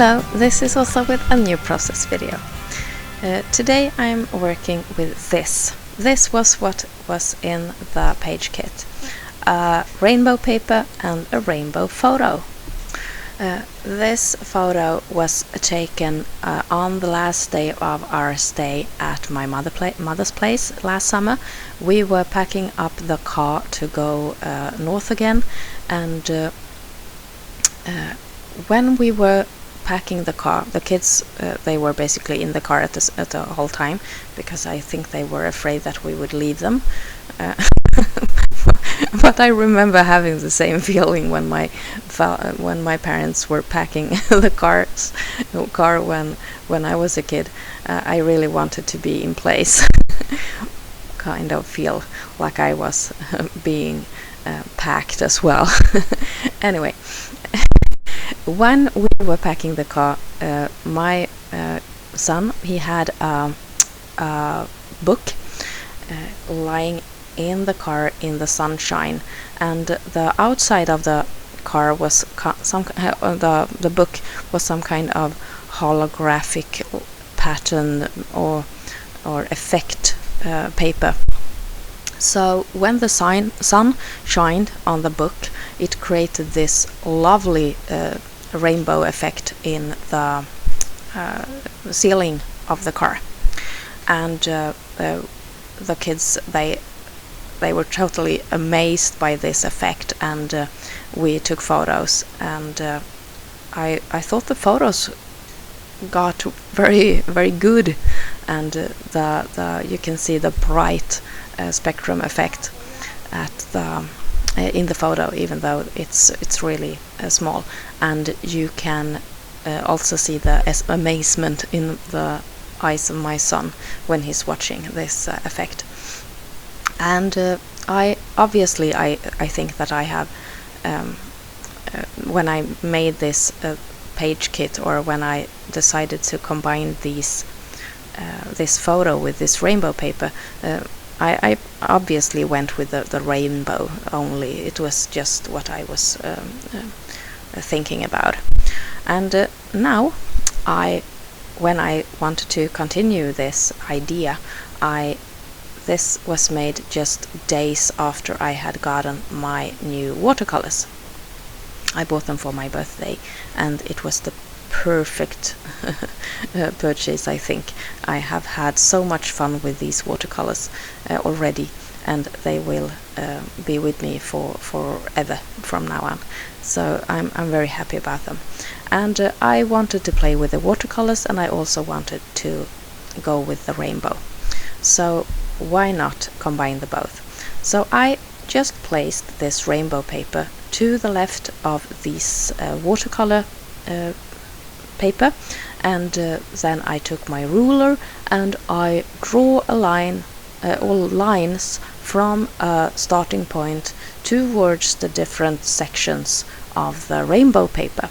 Hello, this is also with a new process video. Today I'm working with this. This was what was in the page kit. A rainbow paper and a rainbow photo. This photo was taken on the last day of our stay at my mother's place last summer. We were packing up the car to go north again, and when we were packing the car, the kids they were basically in the car at the whole time, because I think they were afraid that we would leave them. But I remember having the same feeling when my parents were packing the car when I was a kid. I really wanted to be in place, kind of feel like I was being packed as well. Anyway, when we were packing the car, my son, he had a book lying in the car in the sunshine, and the outside of the car was the book was some kind of holographic pattern or effect paper. So when the sun shined on the book, it created this lovely rainbow effect in the ceiling of the car, and the kids they were totally amazed by this effect, and we took photos, and I thought the photos got very, very good, and you can see the bright Spektrum effect at in the photo, even though it's really small, and you can also see the amazement in the eyes of my son when he's watching this effect. And I think that I have when I made this page kit, or when I decided to combine this photo with this rainbow paper, I obviously went with the rainbow only. It was just what I was thinking about. And now when I wanted to continue this idea, this was made just days after I had gotten my new watercolors. I bought them for my birthday, and it was the perfect purchase, I think. I have had so much fun with these watercolors already, and they will be with me forever from now on. So I'm very happy about them. And I wanted to play with the watercolors, and I also wanted to go with the rainbow. So why not combine the both? So I just placed this rainbow paper to the left of this watercolor paper, and then I took my ruler and I draw a line, all lines from a starting point towards the different sections of the rainbow paper.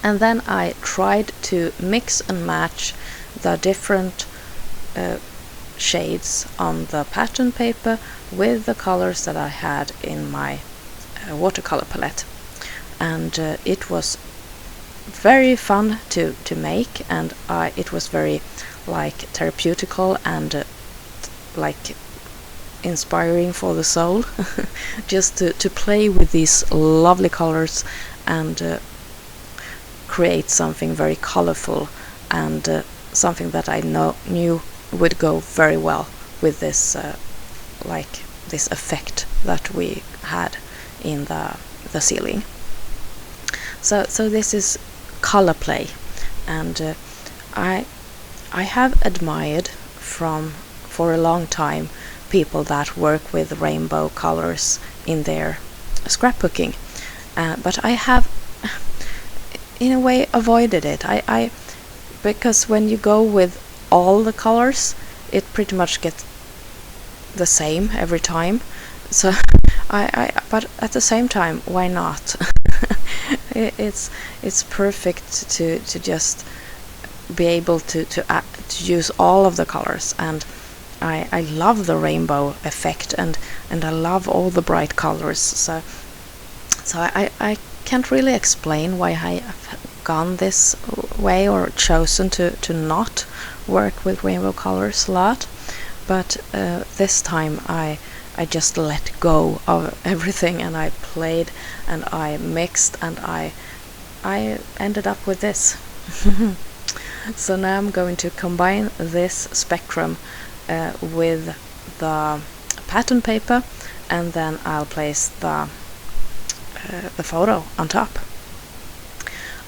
And then I tried to mix and match the different shades on the pattern paper with the colors that I had in my watercolor palette, and it was very fun to make, and it was very therapeutical and like inspiring for the soul just to play with these lovely colors and create something very colorful, and something that I knew would go very well with this this effect that we had in the ceiling. So this is color play, and I have admired for a long time people that work with rainbow colors in their scrapbooking, but I have in a way avoided it. Because when you go with all the colors, it pretty much gets the same every time. So but at the same time, why not? It's perfect to just be able to use all of the colors, and I love the rainbow effect, and I love all the bright colors. So I can't really explain why I gone this way or chosen to not work with rainbow colors a lot, but this time I just let go of everything, and I played and I mixed, and I ended up with this. So now I'm going to combine this Spektrum with the pattern paper, and then I'll place the photo on top.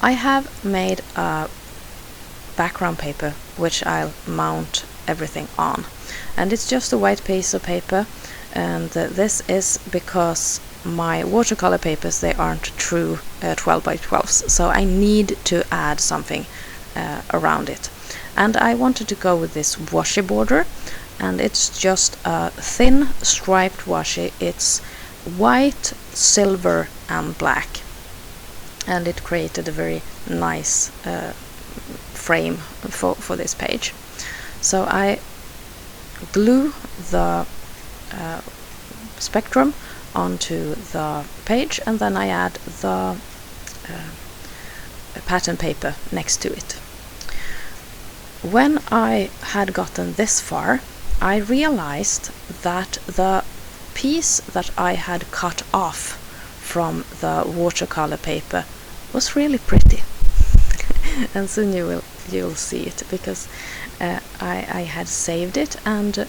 I have made a background paper which I'll mount everything on, and it's just a white piece of paper, and this is because my watercolor papers, they aren't true 12 by 12s, so I need to add something around it. And I wanted to go with this washi border, and it's just a thin striped washi. It's white, silver and black, and it created a very nice frame for this page. So I glue the Spektrum onto the page, and then I add the pattern paper next to it. When I had gotten this far, I realized that the piece that I had cut off from the watercolor paper was really pretty. And soon you'll see it, because I had saved it, and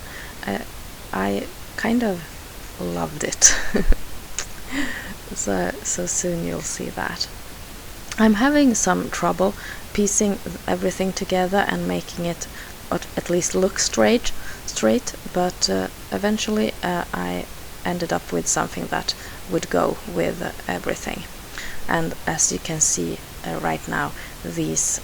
I kind of loved it. So soon you'll see that. I'm having some trouble piecing everything together and making it at least look straight, but eventually I ended up with something that would go with everything. And as you can see right now, these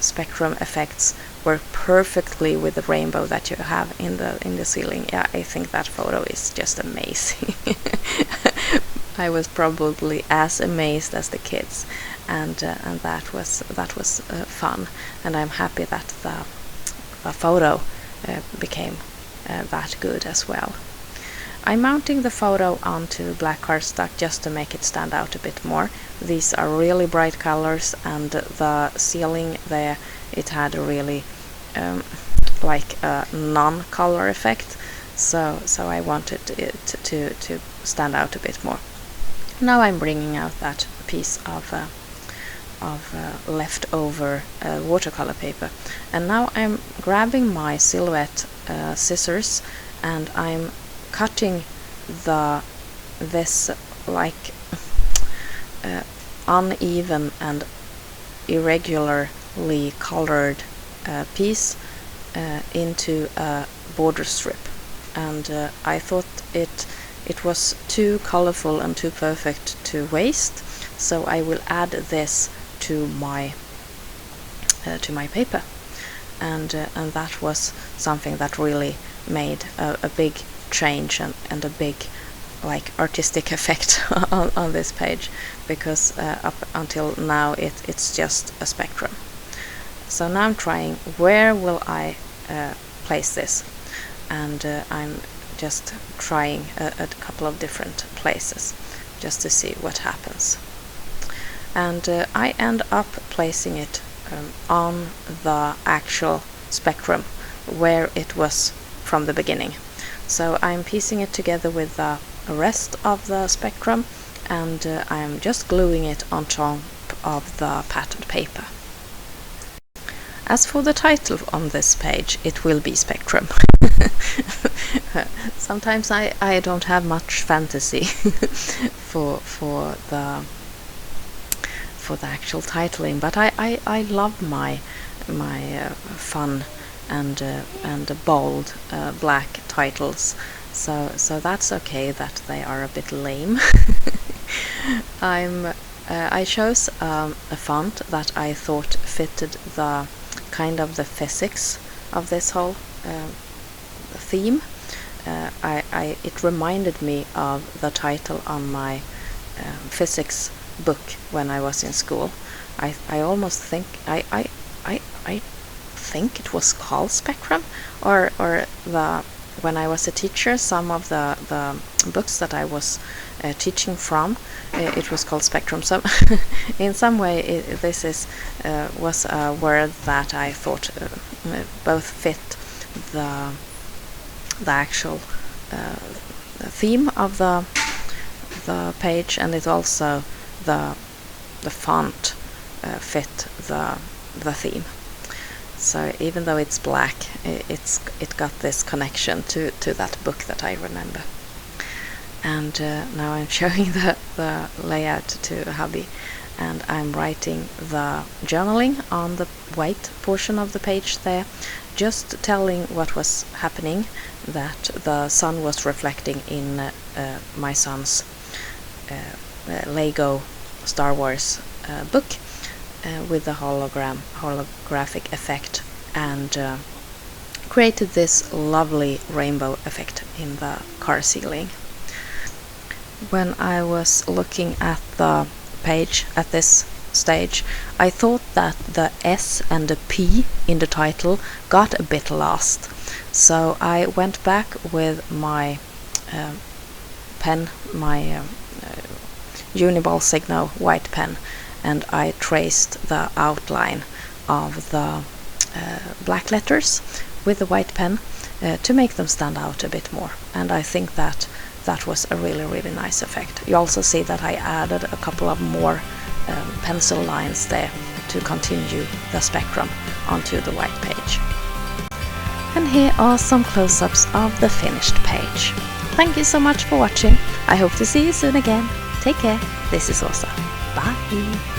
Spektrum effects work perfectly with the rainbow that you have in the ceiling. Yeah, I think that photo is just amazing. I was probably as amazed as the kids, and that was fun, and I'm happy that the photo became that good as well. I'm mounting the photo onto black cardstock just to make it stand out a bit more. These are really bright colors, and the ceiling there, it had a really like a non-color effect, so I wanted it to stand out a bit more. Now I'm bringing out that piece of leftover watercolor paper, and now I'm grabbing my silhouette scissors, and I'm cutting this like uneven and irregularly colored piece into a border strip, and I thought it was too colorful and too perfect to waste, so I will add this to my paper, and that was something that really made a big change and a big like artistic effect on this page, because up until now it's just a Spektrum. So now I'm trying, where will I place this, and I'm just trying a couple of different places just to see what happens, and I end up placing it on the actual Spektrum where it was from the beginning. So I'm piecing it together with the rest of the Spektrum, and I'm just gluing it on top of the pattern paper. As for the title on this page, it will be Spektrum. Sometimes I don't have much fantasy for the actual titling, but I love my fun and bold black titles, so that's okay that they are a bit lame. I chose a font that I thought fitted the kind of the physics of this whole theme. It reminded me of the title on my physics book when I was in school. I almost think I think it was called Spektrum, or the when I was a teacher, some of the books that I was teaching from, it was called Spektrum. So in some way this was a word that I thought both fit the actual theme of the page, and it also the font fit the theme. So even though it's black, it got this connection to that book that I remember. And now I'm showing the layout to hubby, and I'm writing the journaling on the white portion of the page there, just telling what was happening, that the sun was reflecting in my son's Lego Star Wars book with the holographic effect, and created this lovely rainbow effect in the car ceiling. When I was looking at the page at this stage, I thought that the S and the P in the title got a bit lost, so I went back with my pen, my Uniball Signo white pen, and I traced the outline of the black letters with the white pen to make them stand out a bit more, and I think that was a really nice effect. You also see that I added a couple of more pencil lines there to continue the spectrum onto the white page. And here are some close-ups of the finished page. Thank you so much for watching. I hope to see you soon again. Take care. This is Åsa. Bye.